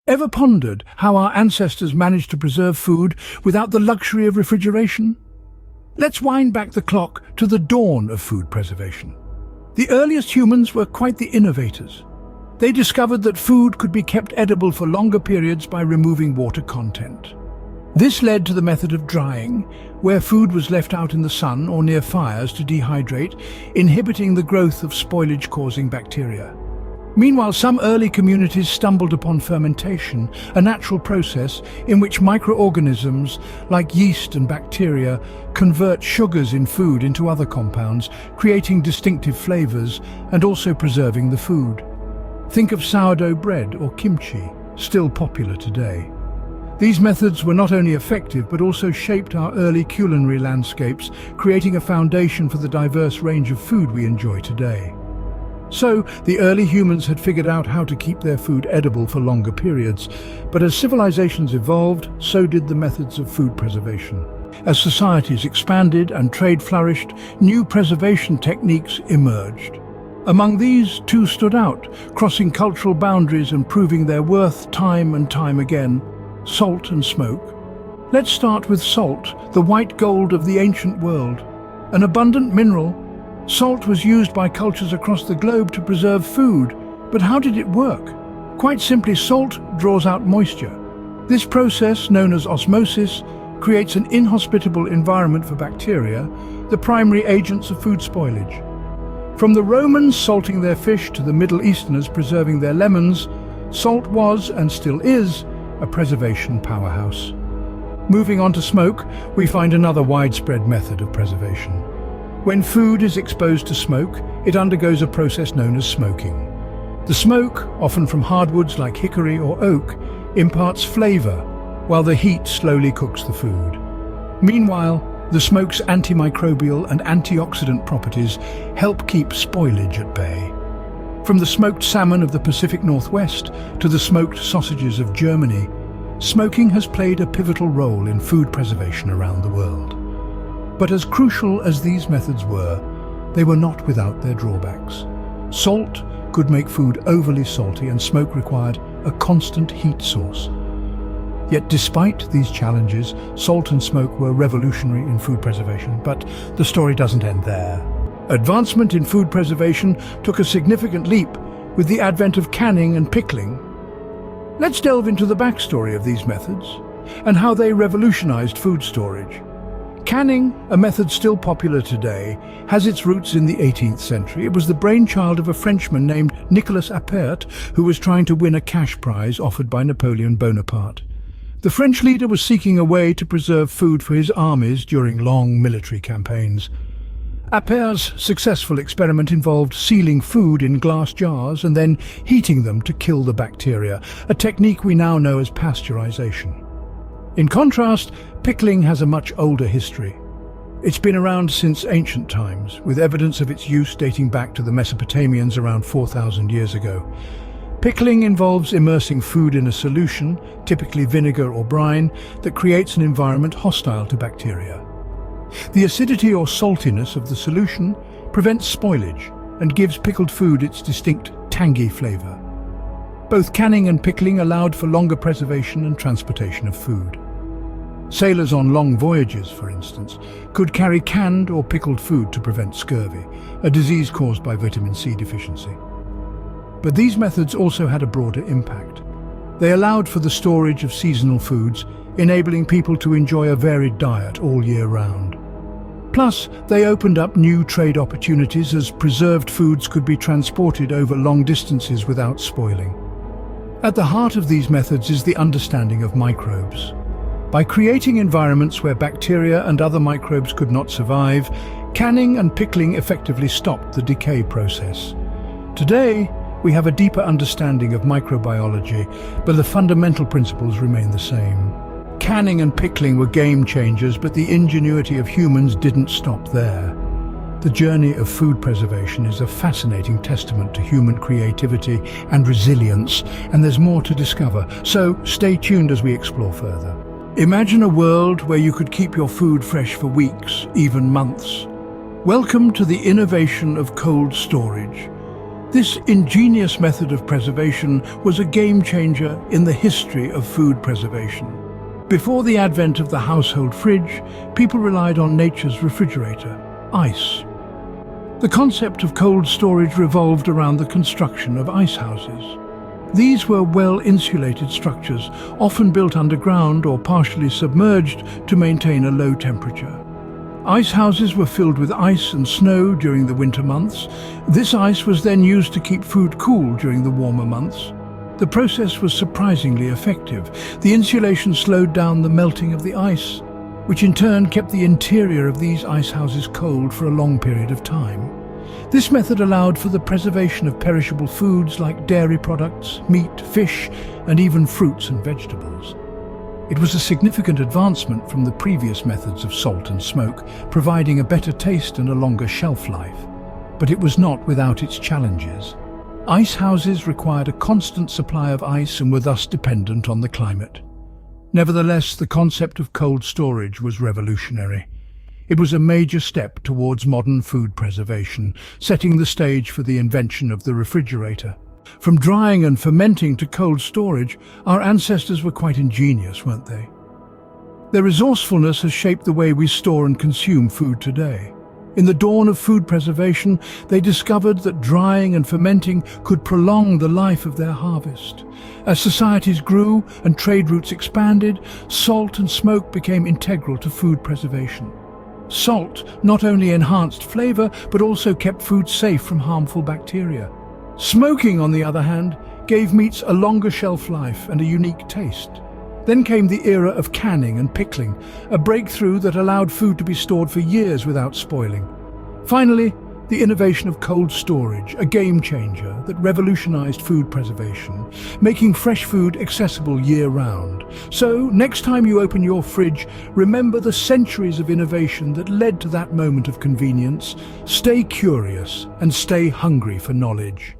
Ever pondered how our ancestors managed to preserve food without the luxury of refrigeration? Let's wind back the clock to the dawn of food preservation. The earliest humans were quite the innovators. They discovered that food could be kept edible for longer periods by removing water content. This led to the method of drying, where food was left out in the sun or near fires to dehydrate, inhibiting the growth of spoilage-causing bacteria. Meanwhile, some early communities stumbled upon fermentation, a natural process in which microorganisms like yeast and bacteria convert sugars in food into other compounds, creating distinctive flavors and also preserving the food. Think of sourdough bread or kimchi, still popular today. These methods were not only effective but also shaped our early culinary landscapes, creating a foundation for the diverse range of food we enjoy today. So, the early humans had figured out how to keep their food edible for longer periods, but as civilizations evolved, so did the methods of food preservation. As societies expanded and trade flourished, new preservation techniques emerged. Among these, two stood out, crossing cultural boundaries and proving their worth time and time again: salt and smoke. Let's start with salt, the white gold of the ancient world. An abundant mineral, salt was used by cultures across the globe to preserve food. But how did it work? Quite simply, salt draws out moisture. This process, known as osmosis, creates an inhospitable environment for bacteria, the primary agents of food spoilage. From the Romans salting their fish to the Middle Easterners preserving their lemons, salt was, and still is, a preservation powerhouse. Moving on to smoke, we find another widespread method of preservation. When food is exposed to smoke, it undergoes a process known as smoking. The smoke, often from hardwoods like hickory or oak, imparts flavor, while the heat slowly cooks the food. Meanwhile, the smoke's antimicrobial and antioxidant properties help keep spoilage at bay. From the smoked salmon of the Pacific Northwest to the smoked sausages of Germany, smoking has played a pivotal role in food preservation around the world. But as crucial as these methods were, they were not without their drawbacks. Salt could make food overly salty, and smoke required a constant heat source. Yet despite these challenges, salt and smoke were revolutionary in food preservation. But the story doesn't end there. Advancement in food preservation took a significant leap with the advent of canning and pickling. Let's delve into the backstory of these methods and how they revolutionized food storage. Canning, a method still popular today, has its roots in the 18th century. It was the brainchild of a Frenchman named Nicolas Appert, who was trying to win a cash prize offered by Napoleon Bonaparte. The French leader was seeking a way to preserve food for his armies during long military campaigns. Appert's successful experiment involved sealing food in glass jars and then heating them to kill the bacteria, a technique we now know as pasteurization. In contrast, pickling has a much older history. It's been around since ancient times, with evidence of its use dating back to the Mesopotamians around 4,000 years ago. Pickling involves immersing food in a solution, typically vinegar or brine, that creates an environment hostile to bacteria. The acidity or saltiness of the solution prevents spoilage and gives pickled food its distinct tangy flavor. Both canning and pickling allowed for longer preservation and transportation of food. Sailors on long voyages, for instance, could carry canned or pickled food to prevent scurvy, a disease caused by vitamin C deficiency. But these methods also had a broader impact. They allowed for the storage of seasonal foods, enabling people to enjoy a varied diet all year round. Plus, they opened up new trade opportunities as preserved foods could be transported over long distances without spoiling. At the heart of these methods is the understanding of microbes. By creating environments where bacteria and other microbes could not survive, canning and pickling effectively stopped the decay process. Today, we have a deeper understanding of microbiology, but the fundamental principles remain the same. Canning and pickling were game changers, but the ingenuity of humans didn't stop there. The journey of food preservation is a fascinating testament to human creativity and resilience, and there's more to discover, so stay tuned as we explore further. Imagine a world where you could keep your food fresh for weeks, even months. Welcome to the innovation of cold storage. This ingenious method of preservation was a game changer in the history of food preservation. Before the advent of the household fridge, people relied on nature's refrigerator, ice. The concept of cold storage revolved around the construction of ice houses. These were well-insulated structures, often built underground or partially submerged to maintain a low temperature. Ice houses were filled with ice and snow during the winter months. This ice was then used to keep food cool during the warmer months. The process was surprisingly effective. The insulation slowed down the melting of the ice, which in turn kept the interior of these ice houses cold for a long period of time. This method allowed for the preservation of perishable foods like dairy products, meat, fish, and even fruits and vegetables. It was a significant advancement from the previous methods of salt and smoke, providing a better taste and a longer shelf life. But it was not without its challenges. Ice houses required a constant supply of ice and were thus dependent on the climate. Nevertheless, the concept of cold storage was revolutionary. It was a major step towards modern food preservation, setting the stage for the invention of the refrigerator. From drying and fermenting to cold storage, our ancestors were quite ingenious, weren't they? Their resourcefulness has shaped the way we store and consume food today. In the dawn of food preservation, they discovered that drying and fermenting could prolong the life of their harvest. As societies grew and trade routes expanded, salt and smoke became integral to food preservation. Salt not only enhanced flavor, but also kept food safe from harmful bacteria. Smoking, on the other hand, gave meats a longer shelf life and a unique taste. Then came the era of canning and pickling, a breakthrough that allowed food to be stored for years without spoiling. Finally, the innovation of cold storage, a game changer that revolutionized food preservation, making fresh food accessible year-round. So, next time you open your fridge, remember the centuries of innovation that led to that moment of convenience. Stay curious and stay hungry for knowledge.